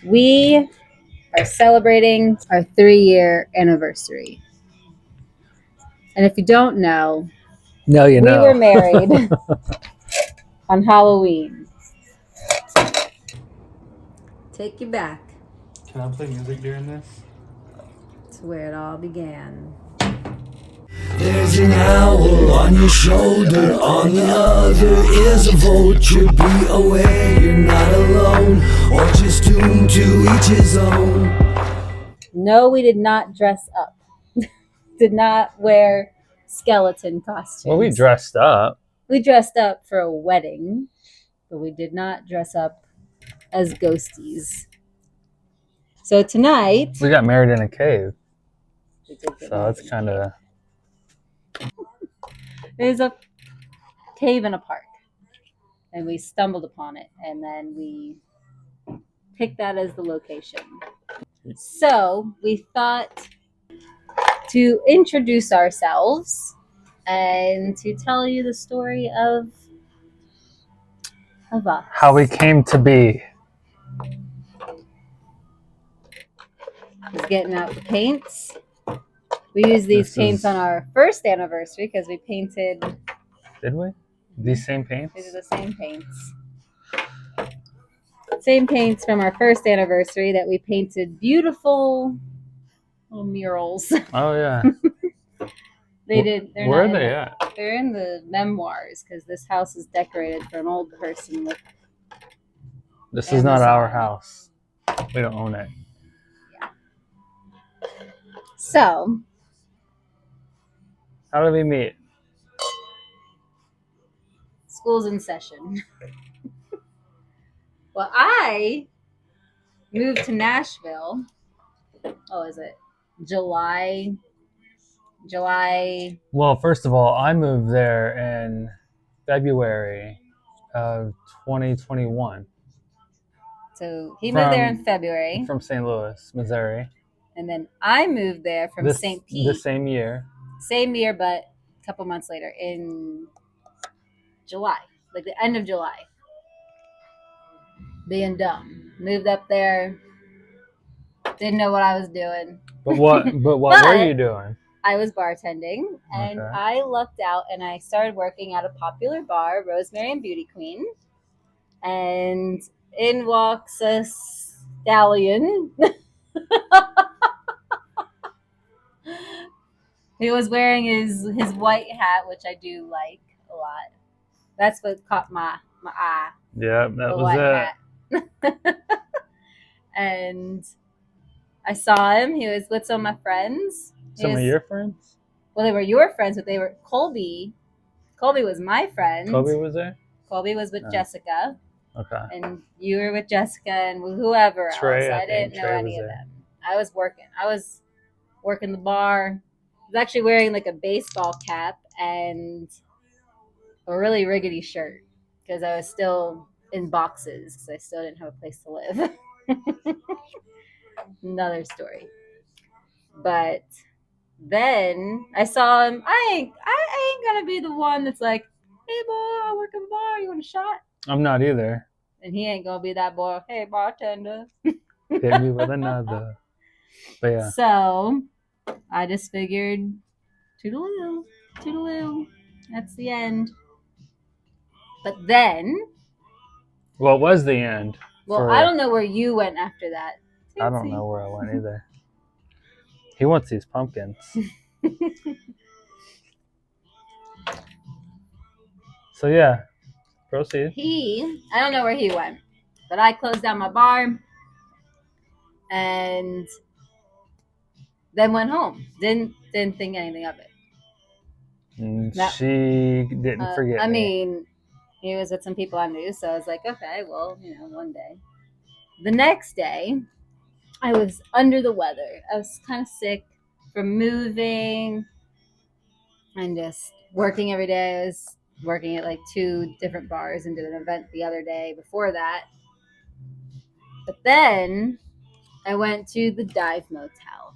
We are celebrating our 3-year anniversary. And if you don't know, No, you we know. were married on Halloween. Take you back Can I play music during this? to where it all began. There's an owl on your shoulder, on the other is a vulture. Be aware you're not alone, or just doomed to each his own. No, we did not dress up. Did not wear skeleton costumes. Well, we dressed up. We dressed up for a wedding, but we did not dress up as ghosties. So tonight, We got married in a cave. we did get So married it's in a kind of... There's a cave in a park, and we stumbled upon it, and then we picked that as the location. So we thought to introduce ourselves and to tell you the story of us. How we came to be. Is getting out the paints. We used these paints on our first anniversary because we painted. Did we? These same paints? These are the same paints. Same paints from our first anniversary that we painted beautiful little murals. Oh, yeah. They did. Where are they at? They're in the memoirs because this house is decorated for an old person with. This is not our house. We don't own it. Yeah. So. How did we meet? School's in session. Well, I moved to Nashville. Oh, is it July? Well, first of all, I moved there in February of 2021. So he moved there in February. From St. Louis, Missouri. And then I moved there from St. Pete. The same year. Same year, but a couple months later in July, like the end of July. Being dumb. Moved up there. Didn't know what I was doing. But what were you doing? I was bartending, and okay. I lucked out, and I started working at a popular bar, Rosemary and Beauty Queen. And in walks a stallion. He was wearing his white hat, which I do like a lot. That's what caught my eye. Yeah, that was it. And I saw him. He was with some of my friends. Some of your friends? Well, they were your friends, but they were Colby. Colby was my friend. Colby was there? Colby was with Jessica. Okay. And you were with Jessica and whoever else. Trey, I didn't know any of them. I was working the bar. I was actually wearing like a baseball cap and a really rickety shirt because I was still in boxes because I still didn't have a place to live. Another story. But then I saw him. I ain't gonna be the one that's like, hey boy, I work in the bar, you want a shot? I'm not either. And he ain't gonna be that boy, hey bartender. Hit me with another. But yeah. So I just figured toodaloo, toodaloo. That's the end. But then what was the end? Well, I don't know where you went after that. I don't know where I went either. He wants these pumpkins. So yeah, proceed. I don't know where he went, but I closed down my bar and then went home. Didn't think anything of it. She didn't forget me. I mean, he was with some people I knew, so I was like, okay, well, one day. The next day, I was under the weather. I was kind of sick from moving and just working every day. I was working at like 2 different bars and did an event the other day before that. But then I went to the Dive Motel.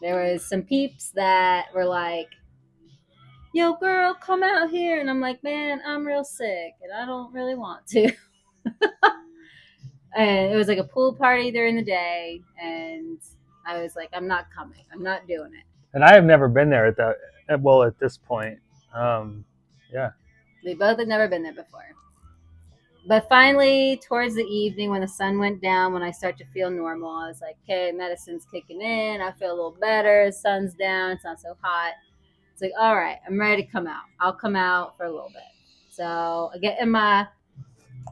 There was some peeps that were like, yo, girl, come out here. And I'm like, man, I'm real sick and I don't really want to. And it was like a pool party during the day, and I was like, I'm not coming. I'm not doing it. And I have never been there at this point. Yeah. We both had never been there before. But finally, towards the evening, when the sun went down, when I start to feel normal, I was like, okay, medicine's kicking in. I feel a little better. The sun's down. It's not so hot. It's like, all right, I'm ready to come out. I'll come out for a little bit. So I get in my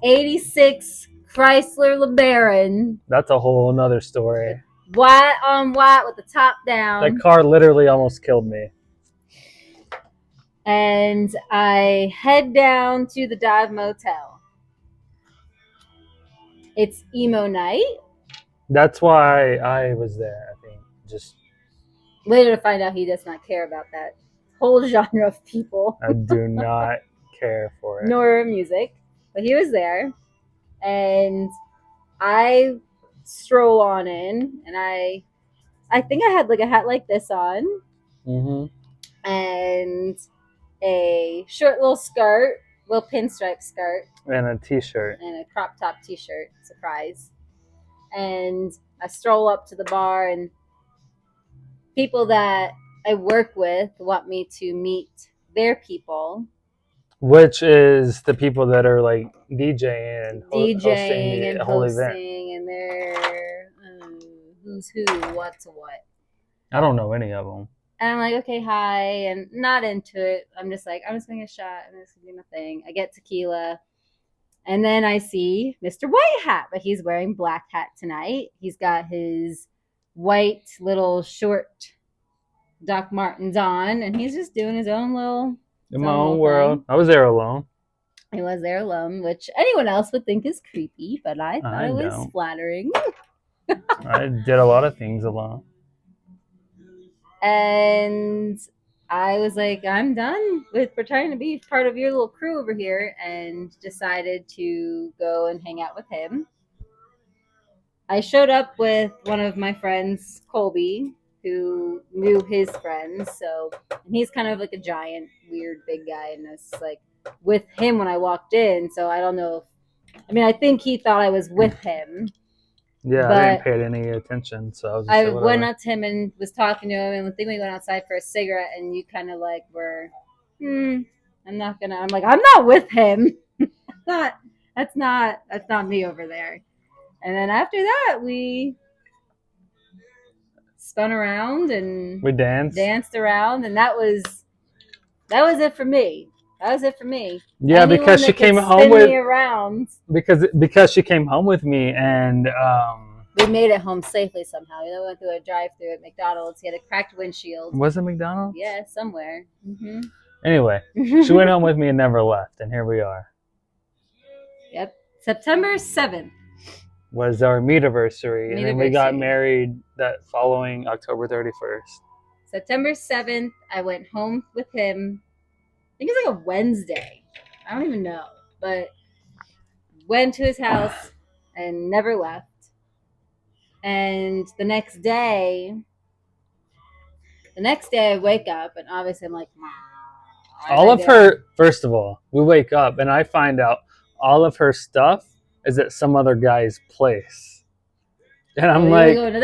86 Chrysler LeBaron. That's a whole nother story. White on white with the top down. That car literally almost killed me. And I head down to the Dive Motel. It's emo night. That's why I was there, I think. Just later to find out he does not care about that whole genre of people. I do not care for it. Nor music. But he was there. And I stroll on in, and I think I had like a hat like this on. Mm-hmm. And a short little skirt, little pinstripe skirt. And a t-shirt. And a crop top t-shirt. Surprise. And I stroll up to the bar, and people that I work with want me to meet their people. Which is the people that are like DJing and hosting, whole event. And they're who's who, what's what. I don't know any of them. And I'm like, okay, hi, and not into it. I'm just like, I'm just gonna get a shot, and this is gonna do my thing. I get tequila, and then I see Mr. White Hat, but he's wearing black hat tonight. He's got his white little short Doc Martens on, and he's just doing his own little in my own world. Thing. I was there alone. He was there alone, which anyone else would think is creepy, but I thought it was flattering. I did a lot of things alone. And I was like, I'm done with pretending to be part of your little crew over here, and decided to go and hang out with him. I showed up with one of my friends, Colby, who knew his friends. So, and he's kind of like a giant, weird, big guy. And I was like with him when I walked in. So I don't know. I think he thought I was with him. Yeah, I didn't pay any attention. So I went up to him and was talking to him. And I think we went outside for a cigarette, and you kind of like were, I'm like, I'm not with him. That's not me over there. And then after that, we spun around and we danced around, and that was it for me. That was it for me. Yeah, anyone because she came home with me around because she came home with me, and we made it home safely somehow. We went through a drive-through at McDonald's. He had a cracked windshield. Was it McDonald's? Yeah, somewhere. Mm-hmm. Anyway, she went home with me and never left, and here we are. Yep, September 7th. Was our meet-iversary, and then we got married that following October 31st. September 7th, I went home with him. I think it's like a Wednesday. I don't even know. But went to his house and never left. And the next day I wake up, and obviously I'm like, first of all, we wake up, and I find out all of her stuff is at some other guy's place. And I'm like, going to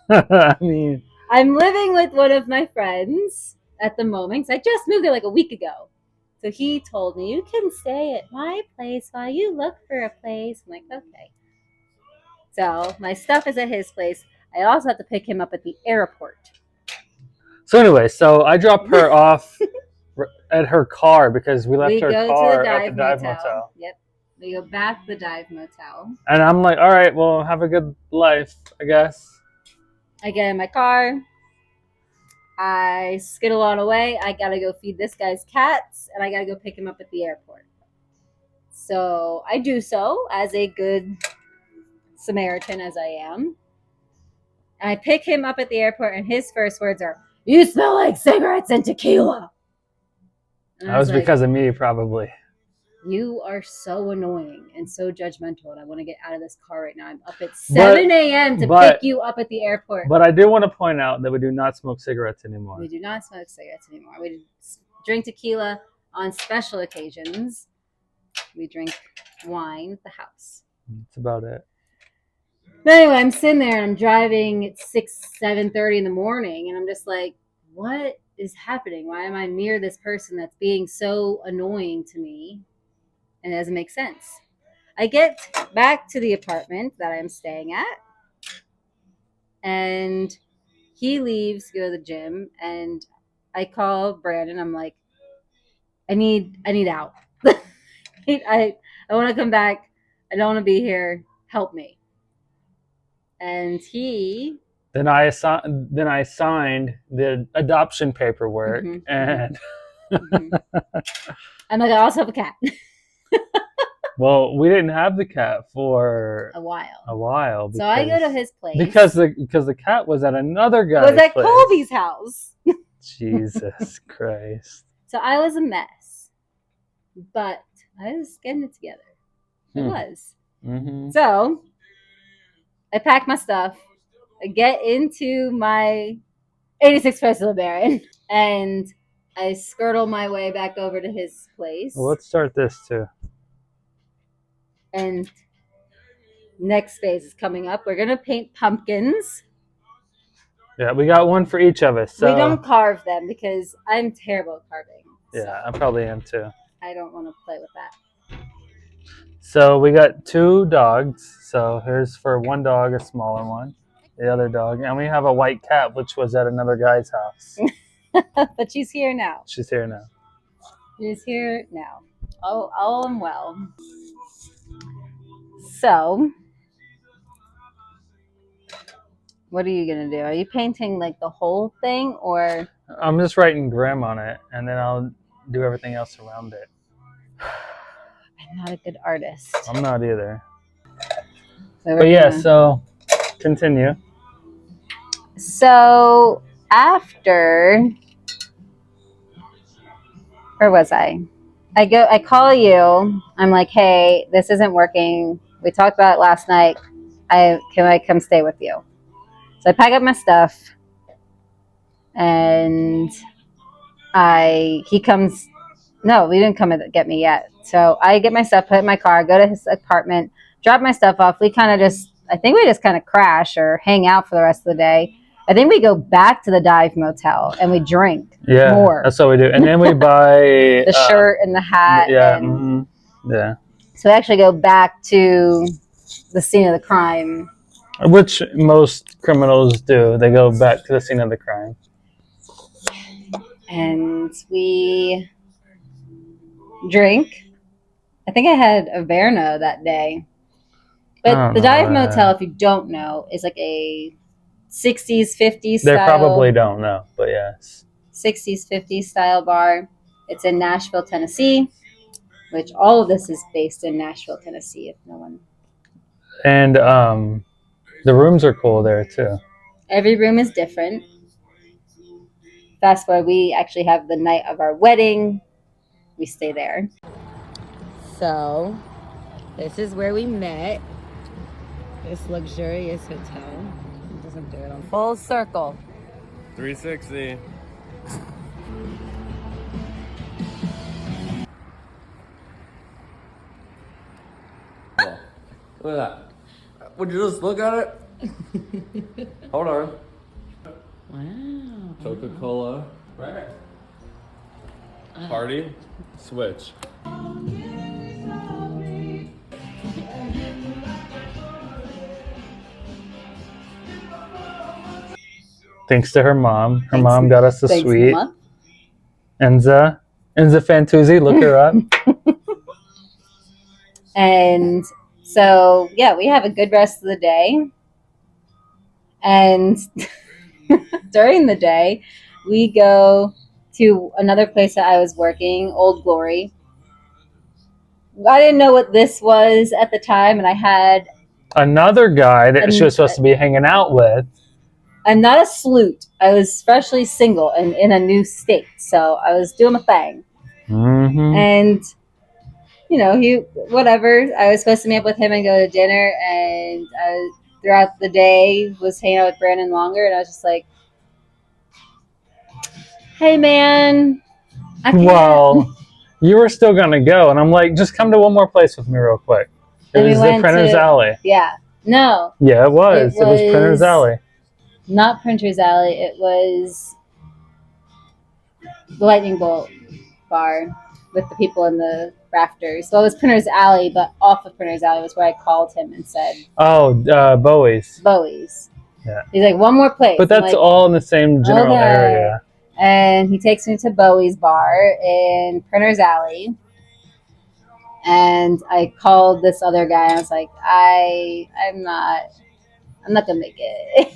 that? I mean, I'm living with one of my friends at the moment, because I just moved there like a week ago. So he told me, you can stay at my place while you look for a place. I'm like, okay. So my stuff is at his place. I also have to pick him up at the airport. So anyway, I drop her off at her car because we left her car at the Dive Motel. Yep. We go back to the Dive Motel. And I'm like, all right, well, have a good life, I guess. I get in my car. I skittle on away. I got to go feed this guy's cats, and I got to go pick him up at the airport. So I do so as a good Samaritan as I am. And I pick him up at the airport, and his first words are, "You smell like cigarettes and tequila." And that was like, because of me, probably. You are so annoying and so judgmental, and I want to get out of this car right now. I'm up at 7 a.m. to pick you up at the airport. But I do want to point out that we do not smoke cigarettes anymore. We do not smoke cigarettes anymore. We drink tequila on special occasions. We drink wine at the house. That's about it. But anyway, I'm sitting there and I'm driving at 7:30 in the morning, and I'm just like, what is happening? Why am I near this person that's being so annoying to me? And it doesn't make sense. I get back to the apartment that I'm staying at, and he leaves to go to the gym, and I call Brandon. I'm like, I need out. I want to come back. I don't want to be here. Help me. And he Then I signed the adoption paperwork, and and like, I also have a cat. well, we didn't have the cat for a while. Because, so I go to his place because the cat was at another guy's was at place. Colby's house. Jesus Christ. So I was a mess, but I was getting it together. It was. Mm-hmm. So I pack my stuff. I get into my 86 President Baron, and I skirtle my way back over to his place. Well, let's start this too. And next phase is coming up. We're gonna paint pumpkins. Yeah, we got one for each of us. So. We don't carve them because I'm terrible at carving. Yeah, I probably am too. I don't want to play with that. So we got 2 dogs. So here's for one dog, a smaller one, the other dog, and we have a white cat, which was at another guy's house. But she's here now. She's here now. She's here now. All and well. So, what are you gonna do? Are you painting like the whole thing, or? I'm just writing Grim on it, and then I'll do everything else around it. I'm not a good artist. I'm not either. So but yeah, so continue. So after, where was I? I call you. I'm like, hey, this isn't working. We talked about it last night. Can I come stay with you? So I pack up my stuff, and he comes. No, we didn't come and get me yet. So I get my stuff, put it in my car, go to his apartment, drop my stuff off. I think we just kind of crash or hang out for the rest of the day. I think we go back to the Dive Motel and we drink more. That's what we do. And then we buy the shirt and the hat. Yeah. Yeah. So we actually go back to the scene of the crime. Which most criminals do. They go back to the scene of the crime. And we drink. I think I had a Verna that day. But the Dive Motel, if you don't know, is like a 60s, 50s style. They probably don't know, but yes. 60s, 50s style bar. It's in Nashville, Tennessee, which all of this is based in Nashville, Tennessee, if no one. And the rooms are cool there, too. Every room is different. Fast forward, we actually have the night of our wedding. We stay there. So, this is where we met. This luxurious hotel. It doesn't do it on full circle. 360. Look at that. Would you just look at it? Hold on. Wow. Coca-Cola. Right. Party. Switch. Thanks to her mom. Her mom got us a suite. Mama. Enza Fantuzzi, look her up. And so, yeah, we have a good rest of the day. And during the day, we go to another place that I was working, Old Glory. I didn't know what this was at the time, and I had another guy that she was supposed to be hanging out with. I'm not a sleut. I was freshly single and in a new state, so I was doing my thing. Mm-hmm. And, you know, whatever. I was supposed to meet up with him and go to dinner, and throughout the day was hanging out with Brandon longer, and I was just like, hey, man. Well, you were still going to go, and I'm like, just come to one more place with me real quick. It was the Printer's Alley. Yeah. No. Yeah, it was. It was Printer's Alley. Not Printer's Alley. It was the Lightning Bolt bar with the people in the rafters. So it was Printer's Alley, but off of Printer's Alley was where I called him and said, "Oh, Bowie's." Yeah. He's like, one more place. But that's all in the same general area. And he takes me to Bowie's bar in Printer's Alley. And I called this other guy. And I was like, I'm not gonna make it.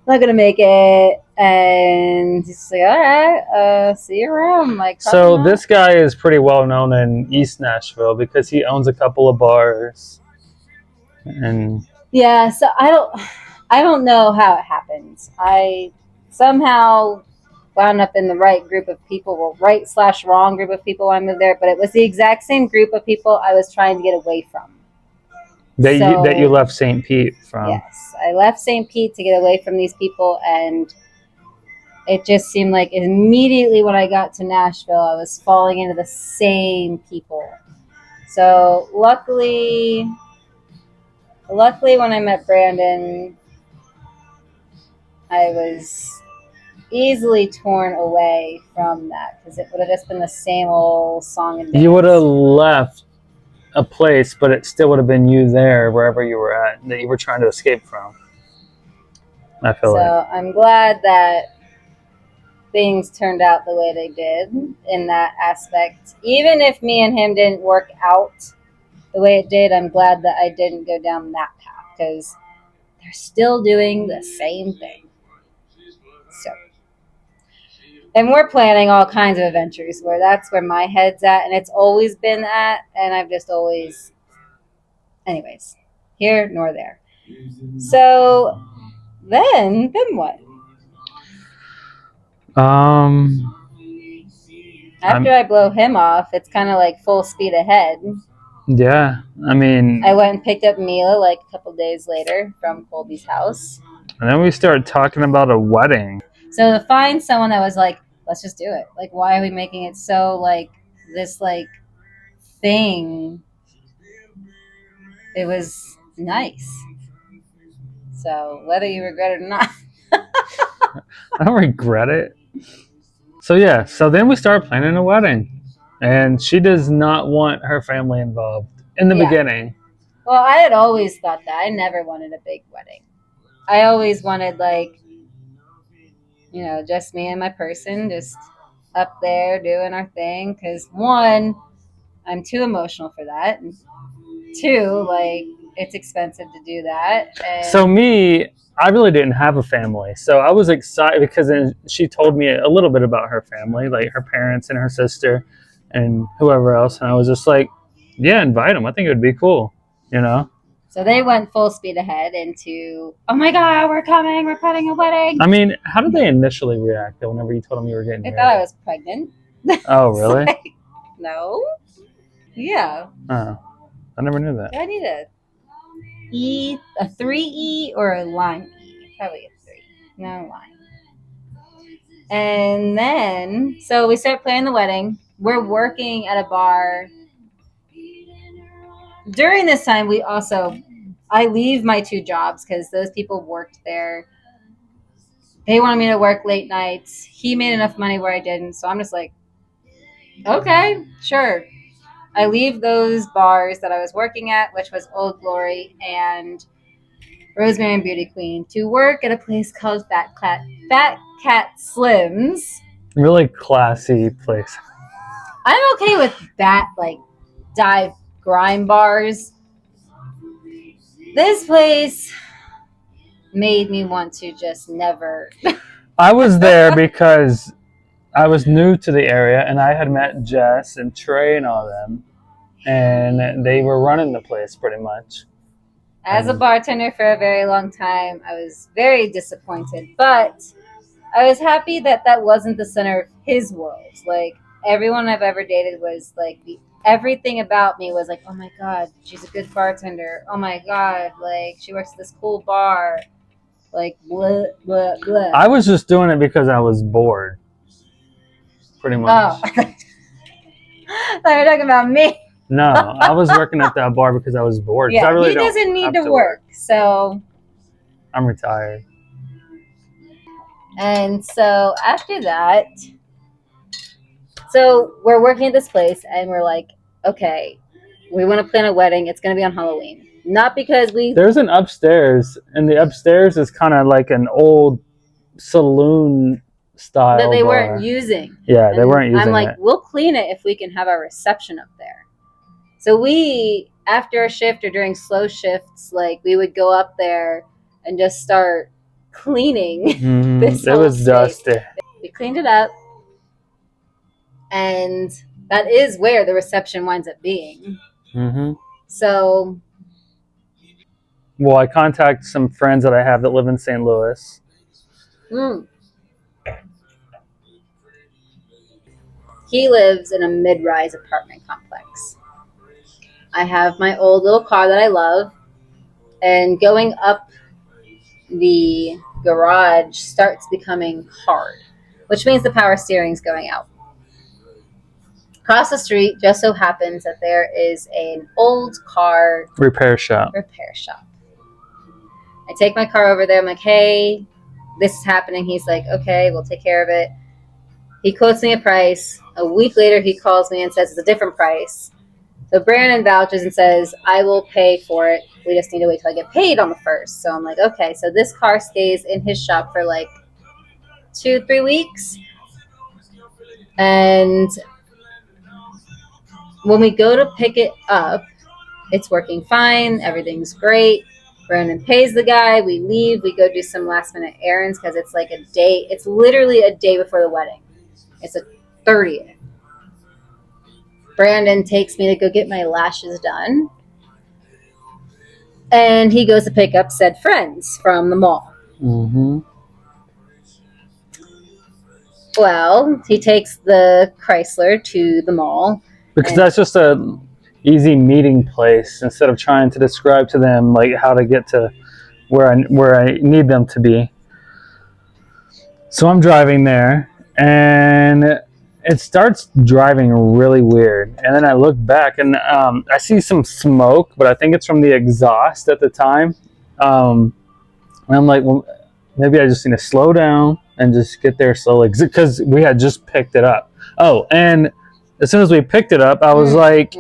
Not gonna make it. And he's like, all right, see you around. Like, so this guy is pretty well known in East Nashville because he owns a couple of bars. And yeah, so I don't know how it happened. I somehow wound up in the right group of people, well, right/wrong group of people when I moved there, but it was the exact same group of people I was trying to get away from. That you left St. Pete from. Yes, I left St. Pete to get away from these people, and it just seemed like immediately when I got to Nashville, I was falling into the same people. So luckily when I met Brandon, I was easily torn away from that because it would have just been the same old song and dance. You would have left a place, but it still would have been you there wherever you were at that you were trying to escape from. I feel like. So I'm glad that things turned out the way they did in that aspect. Even if me and him didn't work out the way it did, I'm glad that I didn't go down that path because they're still doing the same thing. So, and we're planning all kinds of adventures where that's where my head's at, and it's always been at, and I've just always, anyways, here nor there. So then what? After I blow him off, it's kind of like full speed ahead. Yeah, I mean, I went and picked up Mila like a couple days later from Colby's house. And then we started talking about a wedding. So to find someone that was like, let's just do it. Like, why are we making it so like this like thing? It was nice. So whether you regret it or not. I don't regret it. So yeah, so then we started planning a wedding. And she does not want her family involved in the beginning. Well, I had always thought that. I never wanted a big wedding. I always wanted, like, you know, just me and my person just up there doing our thing. Because, one, I'm too emotional for that. And two, like, it's expensive to do that. And so me, I really didn't have a family. So I was excited because then she told me a little bit about her family, like her parents and her sister and whoever else. And I was just like, yeah, invite them. I think it would be cool, you know? So they went full speed ahead into, oh my God, we're coming, we're planning a wedding. I mean, how did they initially react whenever you told them you were getting married? They thought I was pregnant. Oh, really? Like, no. Yeah. Oh, I never knew that. I need a 3E or a line E. Probably a 3. No line. And then, so we start planning the wedding. We're working at a bar. During this time, I leave my 2 jobs because those people worked there. They wanted me to work late nights. He made enough money where I didn't. So I'm just like, okay, sure. I leave those bars that I was working at, which was Old Glory and Rosemary and Beauty Queen, to work at a place called Fat Cat Slim's. Really classy place. I'm okay with that, like, dive grime bars. This place made me want to just never. I was there because I was new to the area and I had met Jess and Trey and all them. And they were running the place pretty much. As a bartender for a very long time, I was very disappointed. But I was happy that that wasn't the center of his world. Like, everyone I've ever dated was like, everything about me was like, oh my God, she's a good bartender. Oh my God, like, she works at this cool bar. Like, blah, blah, blah. I was just doing it because I was bored. Pretty much. Oh. I thought you were talking about me. No, I was working at that bar because I was bored. 'Cause I Yeah, really he don't doesn't need have to work. So, I'm retired. and so after that, so we're working at this place and we're like, okay, we want to plan a wedding. It's going to be on Halloween. Not because we, There's an upstairs, and the upstairs is kind of like an old saloon style that they bar. weren't using. Yeah, they And weren't using I'm like, it. we'll clean it if we can have our reception up there. So we, after a shift or during slow shifts, like we would go up there and just start cleaning this It whole was space. dusty. We cleaned it up, and that is where the reception winds up being. hmm So, Well, I contact some friends that I have that live in St. Louis. he lives in a mid-rise apartment complex. I have my old little car that I love, and going up the garage starts becoming hard, which means the power steering's going out. Across the street just so happens that there is an old car Repair shop. I take my car over there. I'm like, hey, this is happening. He's like, okay, we'll take care of it. He quotes me a price. A week later, he calls me and says it's a different price. So Brandon vouches and says, I will pay for it. We just need to wait till I get paid on the 1st. So I'm like, okay. So this car stays in his shop for like 2-3 weeks. And when we go to pick it up, it's working fine. Everything's great. Brandon pays the guy. We leave. We go do some last minute errands because it's like a day. It's literally a day before the wedding. It's a 30th. Brandon takes me to go get my lashes done. And he goes to pick up said friends from the mall. Mm-hmm. Well, he takes the Chrysler to the mall. Because that's just a easy meeting place instead of trying to describe to them like how to get to where I need them to be. So I'm driving there, and it starts driving really weird. And then I look back, and I see some smoke, but I think it's from the exhaust at the time. And I'm like, well, maybe I just need to slow down and just get there slowly because we had just picked it up. Oh, and as soon as we picked it up, I was like,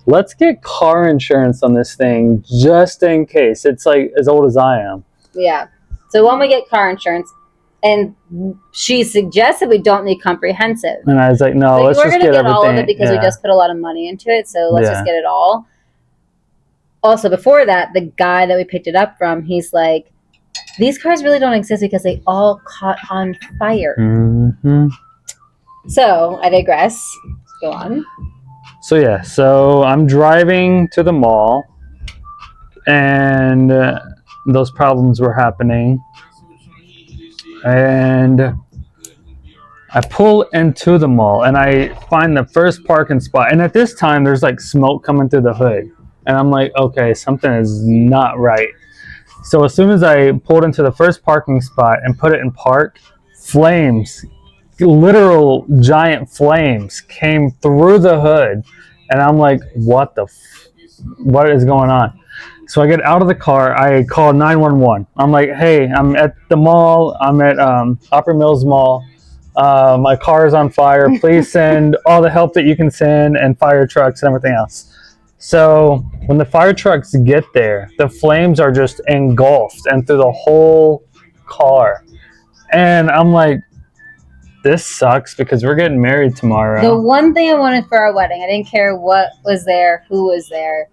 let's get car insurance on this thing just in case. It's like as old as I am. Yeah. So when we get car insurance, and she suggested we don't need comprehensive. And I was like, no, let's just get everything. All of it because we just put a lot of money into it. So let's just get it all. Also, before that, the guy that we picked it up from, he's like, these cars really don't exist because they all caught on fire. Mm-hmm. So I digress. Go on. So yeah, so I'm driving to the mall, and those problems were happening. And I pull into the mall, and I find the first parking spot. And at this time, there's like smoke coming through the hood. And I'm like, okay, something is not right. So as soon as I pulled into the first parking spot and put it in park, flames, literal giant flames came through the hood. And I'm like, what is going on? So I get out of the car. I call 911. I'm like, hey, I'm at the mall. I'm at Upper Mills Mall. My car is on fire. Please send all the help that you can send and fire trucks and everything else. So when the fire trucks get there, the flames are just engulfed and through the whole car. And I'm like, this sucks because we're getting married tomorrow. The one thing I wanted for our wedding, I didn't care what was there, who was there,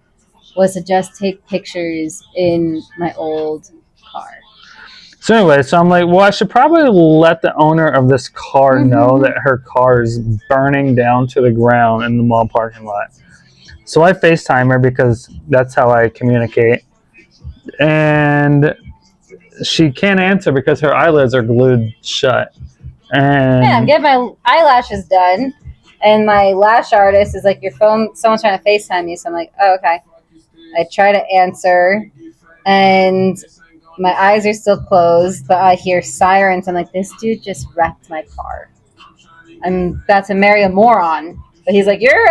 was to just take pictures in my old car. So anyway, so I'm like, well, I should probably let the owner of this car know that her car is burning down to the ground in the mall parking lot. So I FaceTime her because that's how I communicate. And she can't answer because her eyelids are glued shut. And yeah, I'm getting my eyelashes done. And my lash artist is like, your phone, someone's trying to FaceTime you. So I'm like, oh, okay. I try to answer, and my eyes are still closed, but I hear sirens. I'm like, this dude just wrecked my car. I'm about to marry a moron. But he's like, you're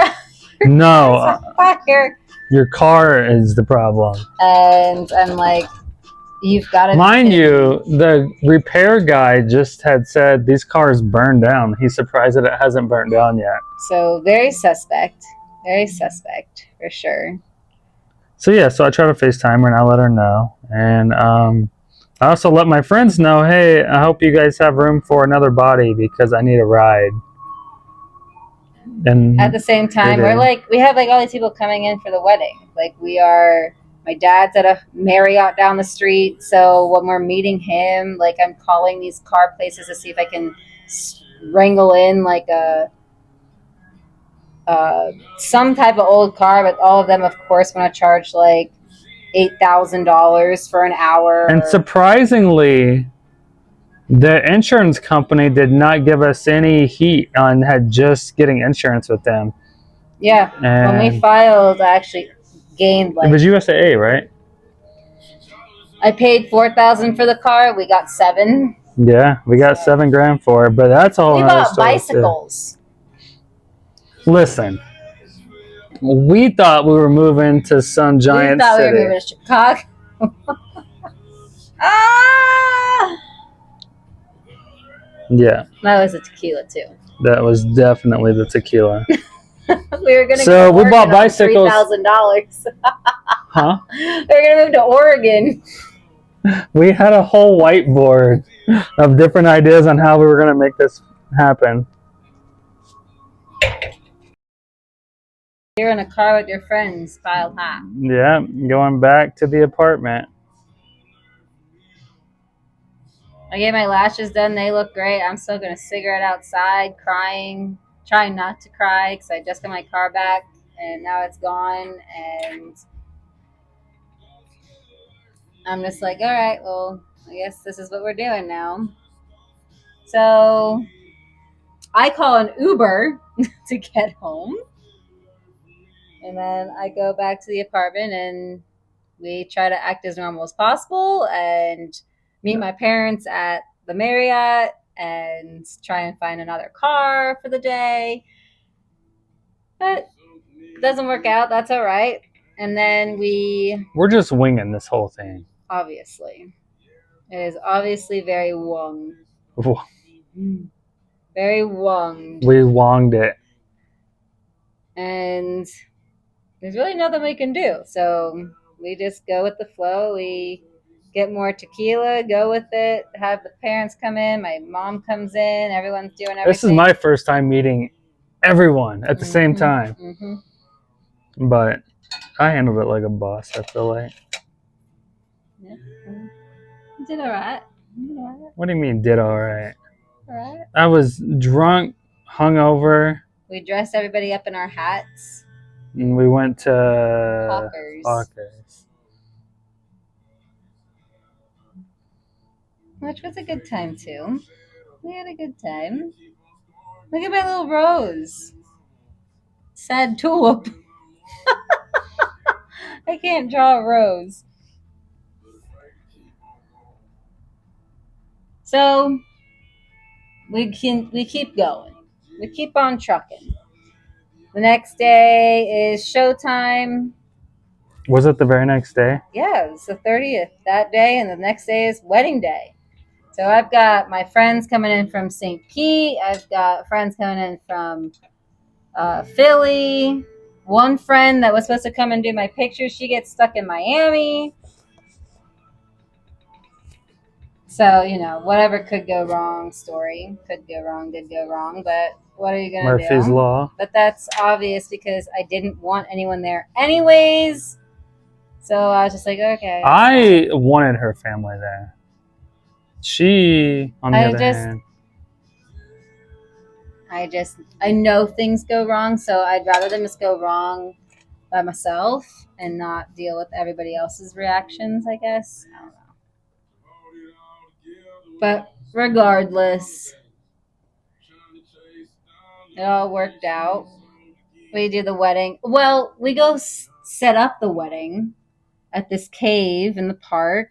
No, fire. your car is the problem. And I'm like, you've got to. Mind you, the repair guy just had said these cars burned down. He's surprised that it hasn't burnt down yet. So very suspect for sure. So yeah, so I try to FaceTime her and I let her know. And I also let my friends know, hey, I hope you guys have room for another body because I need a ride. And at the same time, we have like all these people coming in for the wedding. Like my dad's at a Marriott down the street. So when we're meeting him, like I'm calling these car places to see if I can wrangle in like some type of old car, but all of them, of course, want to charge like $8,000 for an hour. And surprisingly, the insurance company did not give us any heat on just getting insurance with them. Yeah, and when we filed, I actually gained it was USAA, right? I paid $4,000 for the car. We got $7,000. Yeah, we got $7,000 for it, but that's a whole We other bought story bicycles. Too. Listen, we thought we were moving to some giant We thought city. we were moving to Chicago. Ah! Yeah, That was a tequila too. that was definitely the tequila. We were gonna. So we bought bicycles. $3,000. Huh? We were gonna move to Oregon. We had a whole whiteboard of different ideas on how we were going to make this happen. You're in a car with your friends, piled high. Yeah, going back to the apartment. I get my lashes done. They look great. I'm smoking a cigarette outside, crying, trying not to cry because I just got my car back and now it's gone. And I'm just like, all right, well, I guess this is what we're doing now. So I call an Uber to get home. And then I go back to the apartment and we try to act as normal as possible and meet my parents at the Marriott and try and find another car for the day. But it doesn't work out. That's all right. And then we're just winging this whole thing. Obviously. It is obviously very wrong. Whoa. Very wrong. We wonged it. And there's really nothing we can do. So we just go with the flow. We get more tequila, go with it, have the parents come in, my mom comes in, everyone's doing everything. This is my first time meeting everyone at the same time. Mm-hmm. But I handled it like a boss, I feel like. Yeah. You did all right. What do you mean, did all right? All right. I was drunk, hungover. We dressed everybody up in our hats. And we went to Hawkers. Which was a good time too. We had a good time. Look at my little rose. Sad tulip. I can't draw a rose. So we keep going. We keep on trucking. The next day is showtime. Was it the very next day? Yeah, it was the 30th that day, and the next day is wedding day. So I've got my friends coming in from St. Pete. I've got friends coming in from Philly. One friend that was supposed to come and do my pictures, she gets stuck in Miami. So, whatever could go wrong story. Could go wrong, did go wrong. But what are you going to do? Murphy's Law. But that's obvious because I didn't want anyone there anyways. So I was just like, okay. I wanted her family there. She, on the other hand. I know things go wrong, so I'd rather them just go wrong by myself and not deal with everybody else's reactions, I guess. I don't know. But regardless, it all worked out. We do the wedding. Well, we go set up the wedding at this cave in the park.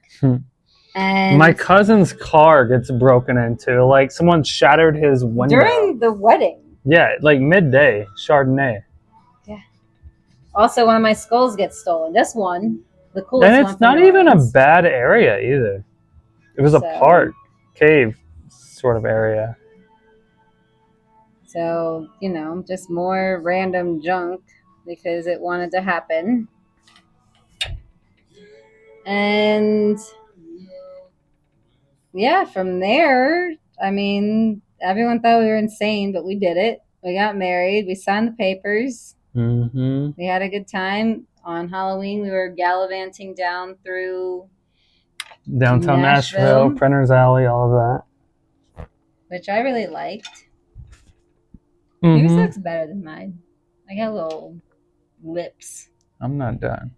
And my cousin's car gets broken into. Like someone shattered his window. During the wedding. Yeah, like midday, Chardonnay. Yeah. Also, one of my skulls gets stolen. Just one. The coolest And one it's from not New even a Orleans. bad area either. It was a So- park, cave sort of area. So, just more random junk because it wanted to happen. And yeah, from there, I mean, everyone thought we were insane, but we did it. We got married. We signed the papers. Mm-hmm. We had a good time. On Halloween, we were gallivanting down through Downtown Nashville, Printer's Alley, all of that. which I really liked. Mm-hmm. Yours looks better than mine. I got little lips. I'm not done.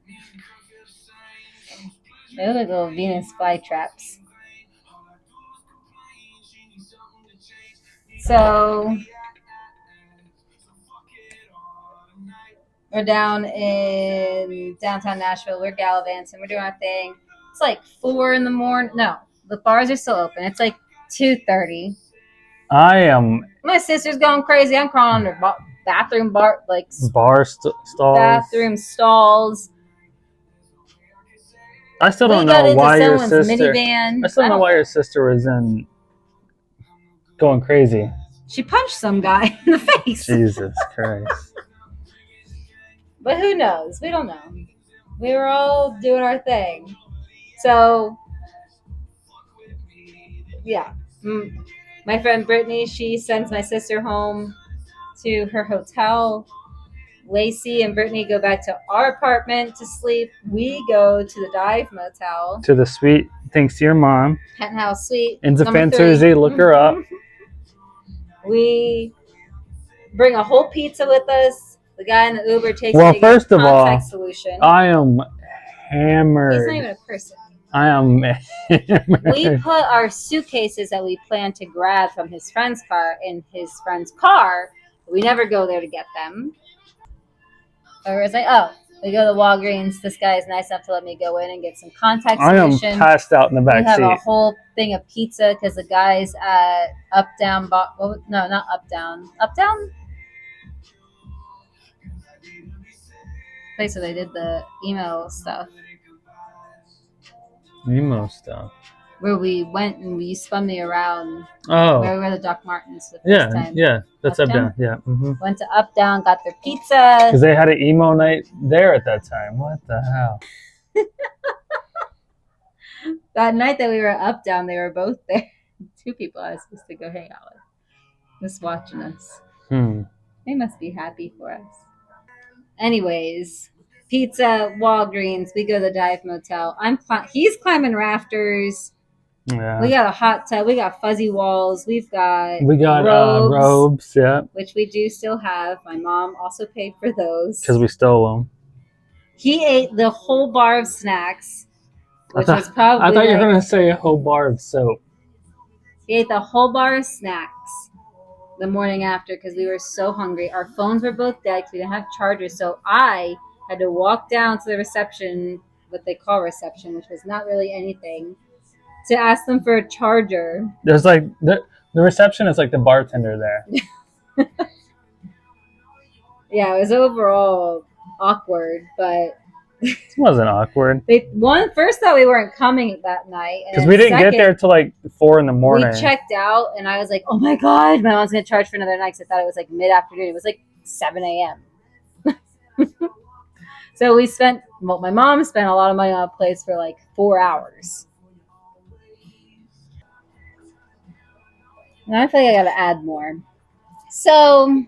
They look like little Venus flytraps. So we're down in downtown Nashville. We're gallivanting. We're doing our thing. It's like 4 in the morning. No, the bars are still open. It's like 2:30. I am My sister's going crazy. I'm crawling under bathroom stalls. bathroom stalls. I still We don't got know into why your someone's sister. minivan. I still don't know don't why your sister was in going crazy. She punched some guy in the face. Jesus Christ. But who knows? We don't know. We were all doing our thing. So, yeah. My friend Brittany, she sends my sister home to her hotel. Lacey and Brittany go back to our apartment to sleep. We go to the Dive Motel. To the suite, thanks to your mom. Penthouse suite. Into number 3. Fantasy, look her up. We bring a whole pizza with us. The guy in the Uber takes Well, me to first get of all, contact solution. I am He's hammered. not even a person. I am hammered. We put our suitcases that we planned to grab from his friend's car in his friend's car. We never go there to get them. Or it's like, we go to Walgreens. This guy is nice enough to let me go in and get some contact I am solution. passed out in the We back have a seat. whole thing of pizza because the guys at Up Down. No, not Up Down. Up Down? Place where they did the emo stuff. Emo stuff. Where we went and we spun me around. Oh. Where we were the Doc Martens the first time. Yeah. That's Up Up Down. Yeah. Mm-hmm. Went to Up Down, got their pizza. Because they had an emo night there at that time. What the hell? That night that we were Up Down, they were both there. 2 people I was supposed to go hang out with. Just watching us. They must be happy for us. Anyways, pizza, Walgreens, we go to the Dive Motel. He's climbing rafters. Yeah. We got a hot tub. We got fuzzy walls. We got robes, yeah. Which we do still have. My mom also paid for those. Because we stole them. He ate the whole bar of snacks, which was probably. I thought you were going to say a whole bar of soap. He ate the whole bar of snacks the morning after because we were so hungry. Our phones were both dead because we didn't have chargers. So I had to walk down to the reception, what they call reception, which was not really anything, to ask them for a charger. There's like the reception is like the bartender there. Yeah, it was overall awkward, but it wasn't awkward. They first thought we weren't coming that night because we didn't get there till like 4 in the morning. We checked out, and I was like, "Oh my god, my mom's gonna charge for another night." Because I thought it was like mid-afternoon. It was like 7 a.m. So my mom spent a lot of money on a place for like 4 hours. And I feel like I gotta add more. So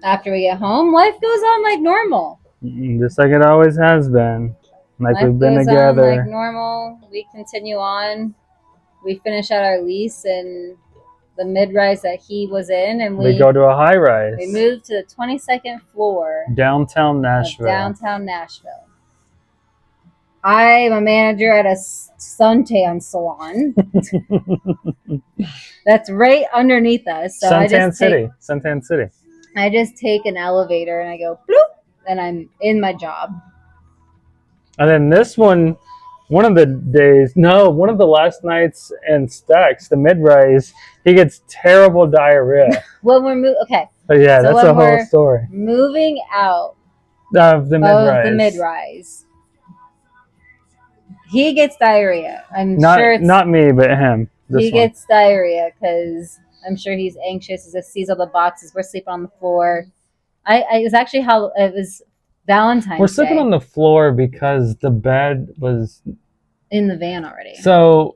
after we get home, life goes on like normal. Just like it always has been. Like life we've been goes together. On like normal. We continue on. We finish out our lease in the mid-rise that he was in, and we go to a high-rise. We moved to the 22nd floor. Downtown Nashville. Downtown Nashville. I'm a manager at a suntan salon. That's right underneath us. So Suntan City. I just take an elevator and I go bloop, and I'm in my job. And then this one of the last nights in Stacks, the mid-rise, he gets terrible diarrhea. When we're okay. But yeah, so that's a whole story. Moving out Of the mid-rise. Of the mid-rise. He gets diarrhea. I'm Not sure it's not me, but him. he gets diarrhea because I'm sure he's anxious. He sees all the boxes. We're sleeping on the floor. It was actually it was Valentine's We're sleeping Day on the floor because the bed was in the van already. so.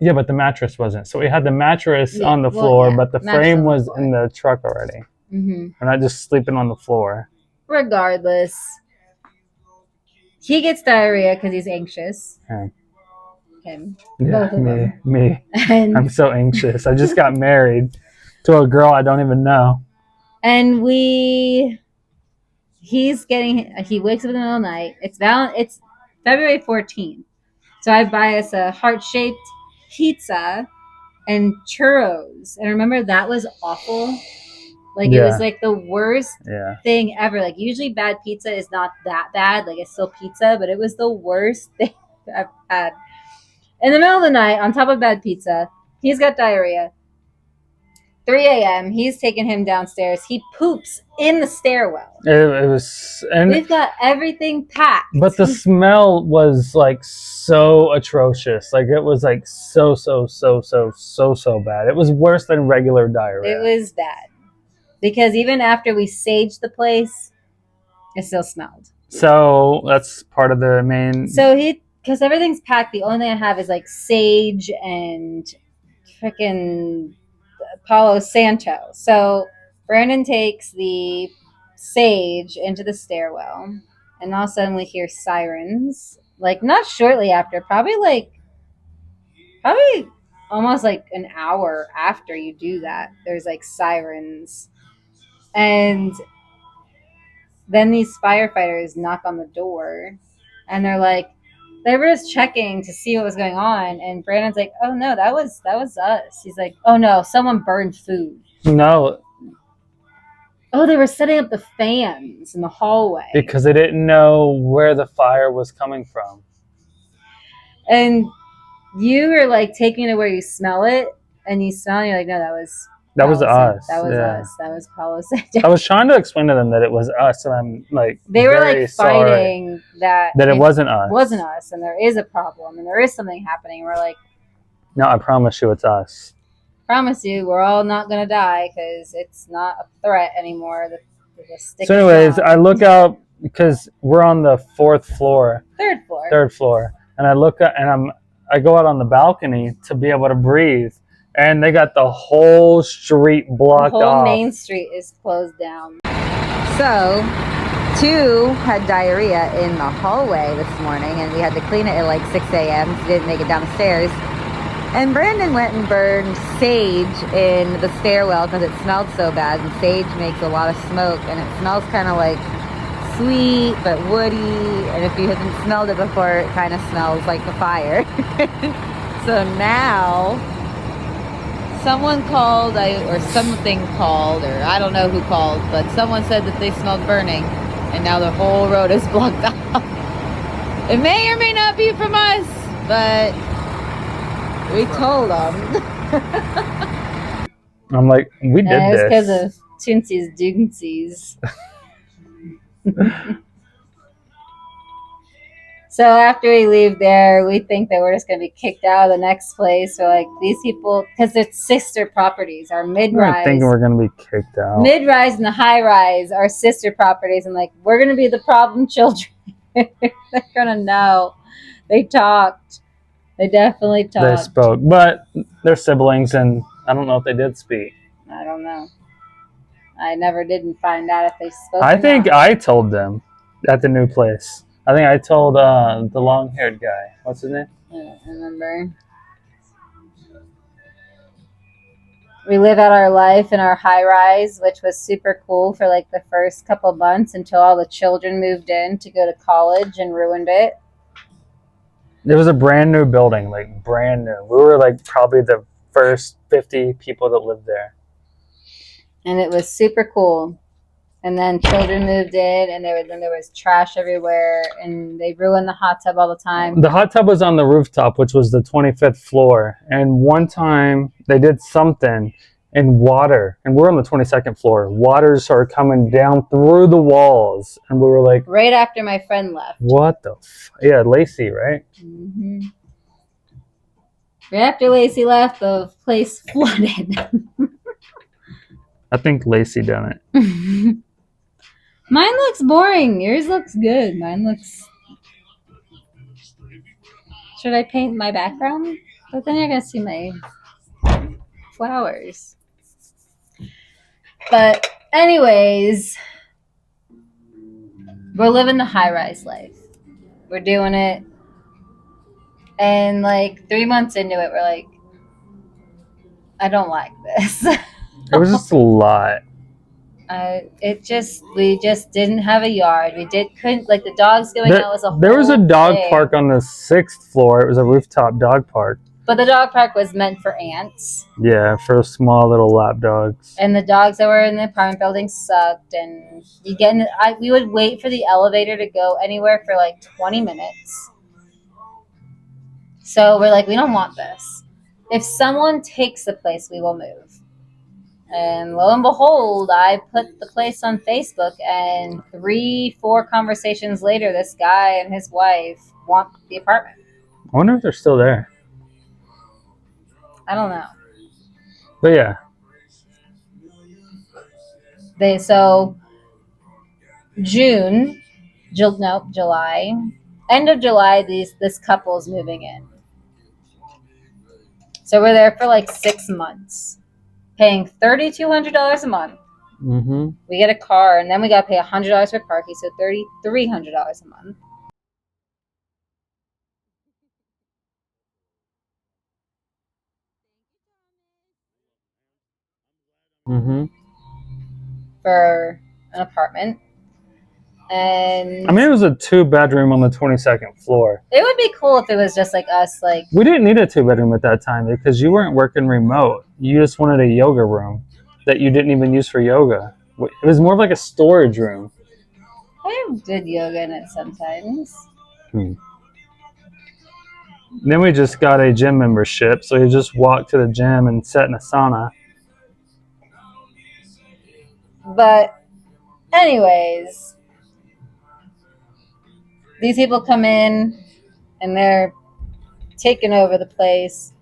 Yeah, but the mattress wasn't. So we had the mattress on the floor, but the frame was in the truck already. Mm-hmm. We're not just sleeping on the floor. Regardless, he gets diarrhea because he's anxious. Him. Yeah, Both of them. me. And I'm so anxious. I just got married to a girl I don't even know. And he wakes up in the middle of the night. It's February 14th. So I buy us a heart-shaped pizza and churros. And remember, that was awful. Like, It was like the worst thing ever. Like, usually bad pizza is not that bad. Like, it's still pizza, but it was the worst thing I've had. In the middle of the night, on top of bad pizza, he's got diarrhea. 3 a.m. He's taking him downstairs. He poops in the stairwell. It was, and we've got everything packed. But the smell was like so atrocious. Like it was like so bad. It was worse than regular diarrhea. It was bad because even after we saged the place, it still smelled. So that's part of the main. So because everything's packed, the only thing I have is like sage and freaking Palo Santo. So Brandon takes the sage into the stairwell, and all of a sudden we hear sirens. Like not shortly after, probably almost like an hour after you do that. There's like sirens, and then these firefighters knock on the door, and they're like, they were just checking to see what was going on, and Brandon's like, "Oh no, that was us." He's like, "Oh no, someone burned food." No. Oh, they were setting up the fans in the hallway because they didn't know where the fire was coming from. And you were like taking it where you smell it, and you smell, and you're like, "No, that was us. That was us. That was Palo Santo." I was trying to explain to them that it was us, and I'm like, they were like fighting that it wasn't us. Wasn't us, and there is a problem, and there is something happening. We're like, "No, I promise you, it's us. Promise you, we're all not gonna die because it's not a threat anymore." So, anyways, I look out because we're on the third floor, and I look up and I go out on the balcony to be able to breathe. And they got the whole street blocked off. The whole main street is closed down. So, 2 had diarrhea in the hallway this morning, and we had to clean it at like 6 a.m. So we didn't make it down the stairs. And Brandon went and burned sage in the stairwell because it smelled so bad. And sage makes a lot of smoke, and it smells kind of like sweet but woody. And if you haven't smelled it before, it kind of smells like the fire. So now someone called, or something called, or I don't know who called, but someone said that they smelled burning, and now the whole road is blocked off. It may or may not be from us, but we told them. I'm like, we did this. It was because of Toonsies Doonsies. So after we leave there, we think that we're just going to be kicked out of the next place. So like these people, because it's sister properties, our mid-rise. I'm thinking we're going to be kicked out. Mid-rise and the high-rise are sister properties. And like, we're going to be the problem children. They're going to know. They talked. They definitely talked. They spoke. But they're siblings, and I don't know if they did speak. I don't know. I never didn't find out if they spoke. I think I told them at the new place. I think I told the long-haired guy. What's his name? I don't remember. We live out our life in our high-rise, which was super cool for like the first couple months until all the children moved in to go to college and ruined it. It was a brand new building, like brand new. We were like probably the first 50 people that lived there. And it was super cool. And then children moved in, and there was trash everywhere, and they ruined the hot tub all the time. The hot tub was on the rooftop, which was the 25th floor. And one time they did something, and water, and we're on the 22nd floor. Water started coming down through the walls, and we were like, right after my friend left. what the yeah, Lacey, right? Mm-hmm. Right after Lacey left, the place flooded. I think Lacey done it. Mine looks boring. Yours looks good. Mine looks... Should I paint my background? But then you're going to see my flowers. But anyways, we're living the high-rise life. We're doing it. And like 3 months into it, we're like, I don't like this. It was just a lot. We just didn't have a yard. Couldn't like the dogs going out was a whole There was a dog thing. park on the 6th floor. It was a rooftop dog park. But the dog park was meant for ants. Yeah, for small little lap dogs. And the dogs that were in the apartment building sucked. And we would wait for the elevator to go anywhere for like 20 minutes. So we're like, we don't want this. If someone takes the place, we will move. And lo and behold, I put the place on Facebook, and 3-4 conversations later, this guy and his wife want the apartment. I wonder if they're still there. I don't know. But yeah. July, end of July, this couple's moving in. So we're there for like 6 months, paying $3,200 a month. Mm-hmm. We get a car, and then we got to pay $100 for parking, so $3,300 a month. Mm-hmm. For an apartment. And I mean, it was a 2-bedroom on the 22nd floor. it would be cool if it was just like us, like... We didn't need a 2-bedroom at that time because you weren't working remote. You just wanted a yoga room that you didn't even use for yoga. It was more of like a storage room. I did yoga in it sometimes. Then we just got a gym membership, so you just walk to the gym and sit in a sauna. But anyways, these people come in and they're taking over the place.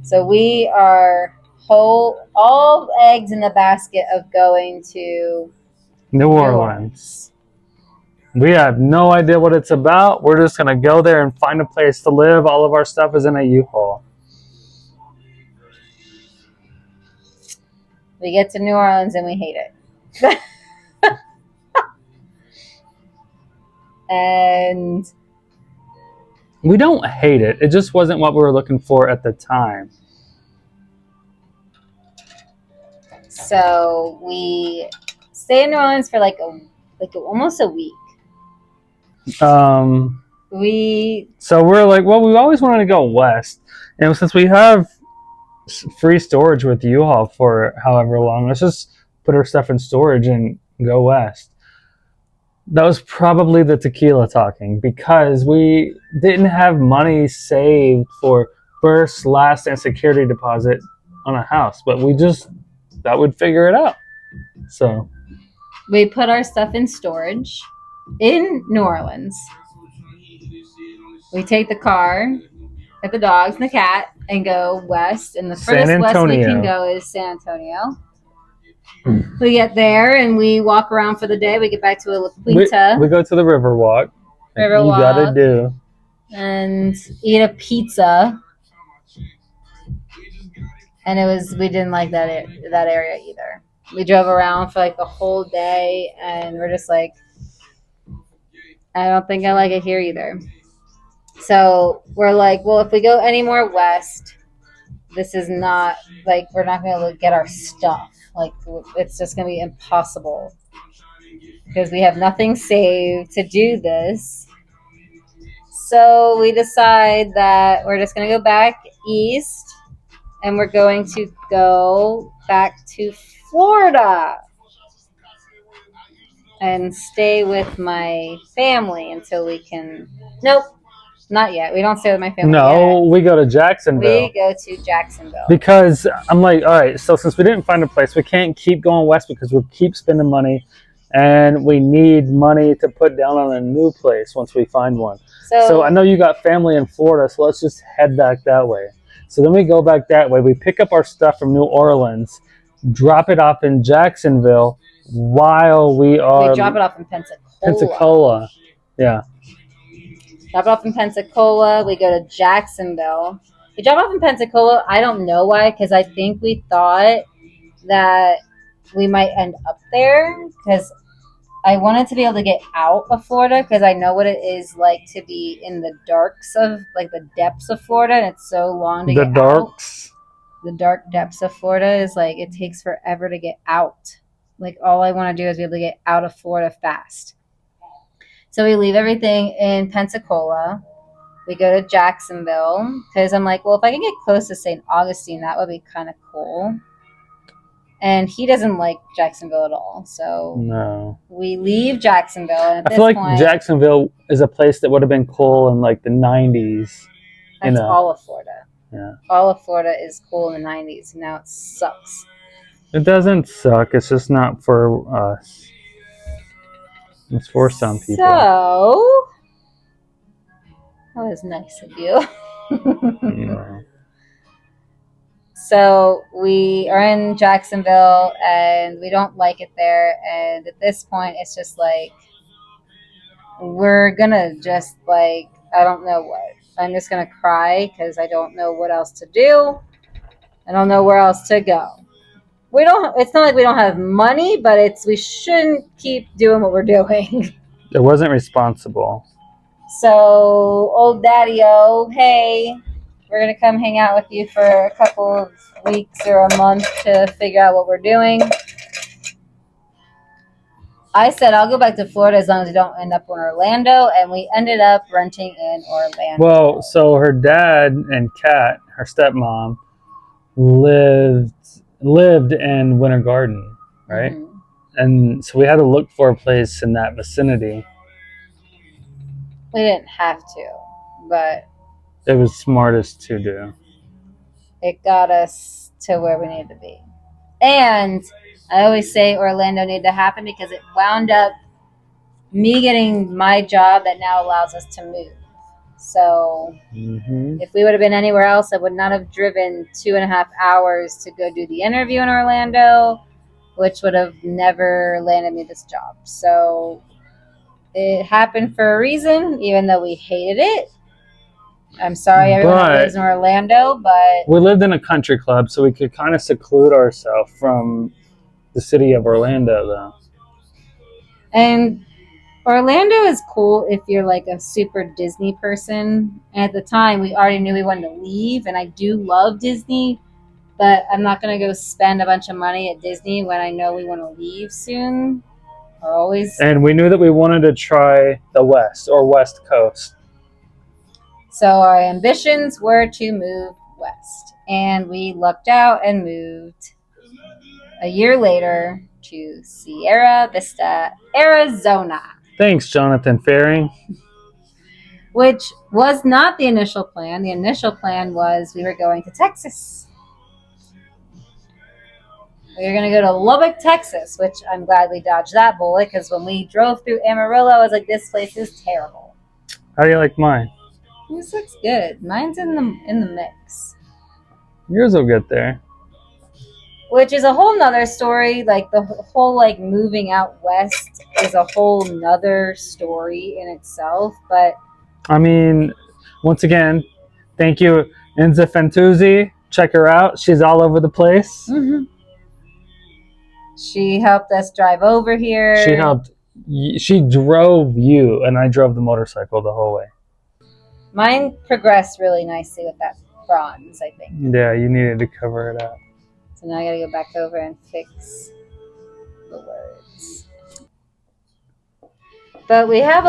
So we are all eggs in the basket of going to New Orleans. We have no idea what it's about. We're just going to go there and find a place to live. All of our stuff is in a U-Haul. We get to New Orleans and we hate it. And we don't hate it. It just wasn't what we were looking for at the time. So we stay in New Orleans for like almost a week. So we're like, well, we always wanted to go west, and since we have free storage with U-Haul for however long, let's just put our stuff in storage and go west. That was probably the tequila talking, because we didn't have money saved for first, last, and security deposit on a house, but we just thought we'd figure it out. So we put our stuff in storage in New Orleans. We take the car, get the dogs and the cat, and go west. And the furthest west we can go is San Antonio. We get there and we walk around for the day. We get back to La Quinta. We go to the Riverwalk. You gotta do. And eat a pizza. And we didn't like that area either. We drove around for like the whole day, and we're just like, I don't think I like it here either. So we're like, well, if we go any more west, this is not like, we're not going to be able to get our stuff. Like, it's just going to be impossible because we have nothing saved to do this. So we decide that we're just going to go back east, and we're going to go back to Florida and stay with my family until we can... Nope. Not yet. We don't stay with my family No, yet. we go to Jacksonville. We go to Jacksonville. Because I'm like, all right, so since we didn't find a place, we can't keep going west because we'll keep spending money, and we need money to put down on a new place once we find one. So I know you got family in Florida, so let's just head back that way. So then we go back that way. We pick up our stuff from New Orleans, drop it off in Jacksonville while we drop it off in Pensacola. Yeah. Drop it off in Pensacola. We go to Jacksonville. We drop off in Pensacola. I don't know why, because I think we thought that we might end up there, because I wanted to be able to get out of Florida, because I know what it is like to be in the darks of, like, the depths of Florida, and it's so long to get out. The dark depths of Florida is like, it takes forever to get out. Like, all I want to do is be able to get out of Florida fast. So we leave everything in Pensacola. We go to Jacksonville because I'm like, well, if I can get close to St. Augustine, that would be kind of cool. And he doesn't like Jacksonville at all. So no, we leave Jacksonville. And I feel like Jacksonville is a place that would have been cool in like the 90s. That's all of Florida. Yeah. All of Florida is cool in the 90s. Now it sucks. It doesn't suck. It's just not for us. It's for some people. So, that was nice of you. Yeah. So, we are in Jacksonville, and we don't like it there. And at this point, it's just like, we're going to just, like, I don't know what. I'm just going to cry because I don't know what else to do. I don't know where else to go. It's not like we don't have money, but we shouldn't keep doing what we're doing. It wasn't responsible. So, old daddy-o, hey, we're going to come hang out with you for a couple of weeks or a month to figure out what we're doing. I said I'll go back to Florida as long as we don't end up in Orlando, and we ended up renting in Orlando. Well, so her dad and Kat, her stepmom, lived in Winter Garden, right? Mm-hmm. And so we had to look for a place in that vicinity. We didn't have to, but it was smartest to do. It got us to where we needed to be. And I always say Orlando needed to happen because it wound up me getting my job that now allows us to move. So if we would have been anywhere else, I would not have driven 2.5 hours to go do the interview in Orlando, which would have never landed me this job. So it happened for a reason, even though we hated it. I'm sorry everyone that lives in Orlando, but we lived in a country club, so we could kind of seclude ourselves from the city of Orlando, though. And Orlando is cool if you're like a super Disney person. And at the time, we already knew we wanted to leave, and I do love Disney, but I'm not going to go spend a bunch of money at Disney when I know we want to leave soon. And we knew that we wanted to try the West Coast. So our ambitions were to move west, and we lucked out and moved a year later to Sierra Vista, Arizona. Thanks, Jonathan Faring. Which was not the initial plan. The initial plan was we were going to Texas. We were going to go to Lubbock, Texas, which I'm glad we dodged that bullet, because when we drove through Amarillo, I was like, this place is terrible. How do you like mine? This looks good. Mine's in the mix. Yours will get there. Which is a whole nother story. Like the whole moving out west is a whole nother story in itself. But I mean, once again, thank you, Enza Fantuzzi. Check her out. She's all over the place. Mm-hmm. She helped us drive over here. She drove you, and I drove the motorcycle the whole way. Mine progressed really nicely with that bronze, I think. Yeah, you needed to cover it up. So now I gotta go back over and fix the words. But we have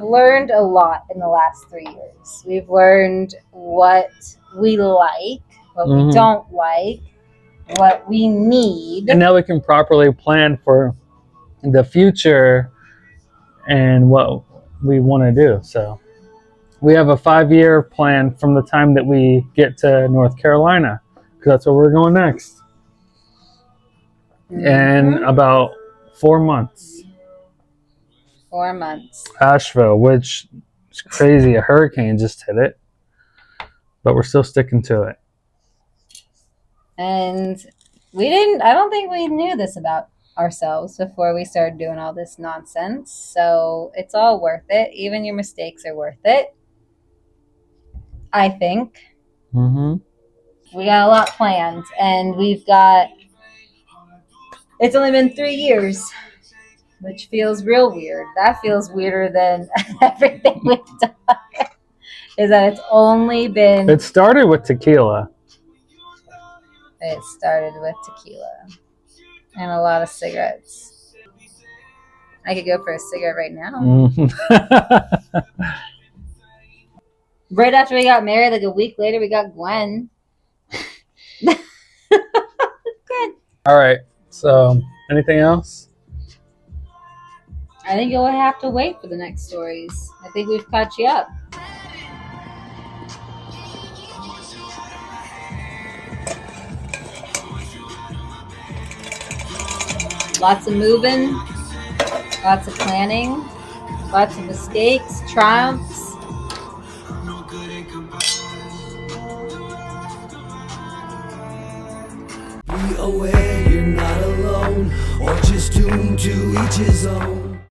learned a lot in the last 3 years. We've learned what we like, what we don't like, what we need. And now we can properly plan for the future and what we want to do. So we have a 5-year plan from the time that we get to North Carolina, because that's where we're going next. In about 4 months. 4 months. Nashville, which is crazy. A hurricane just hit it, but we're still sticking to it. And I don't think we knew this about ourselves before we started doing all this nonsense. So it's all worth it. Even your mistakes are worth it, I think. Mm-hmm. We got a lot planned, and it's only been 3 years, which feels real weird. That feels weirder than everything we've done. Is that it's only been... It started with tequila. It started with tequila and a lot of cigarettes. I could go for a cigarette right now. Mm-hmm. Right after we got married, like a week later, we got Gwen. Good. All right. So, anything else? I think you'll have to wait for the next stories. I think we've caught you up. Lots of moving, lots of planning, lots of mistakes, triumphs. Be aware you're not alone, or just tuned to each his own.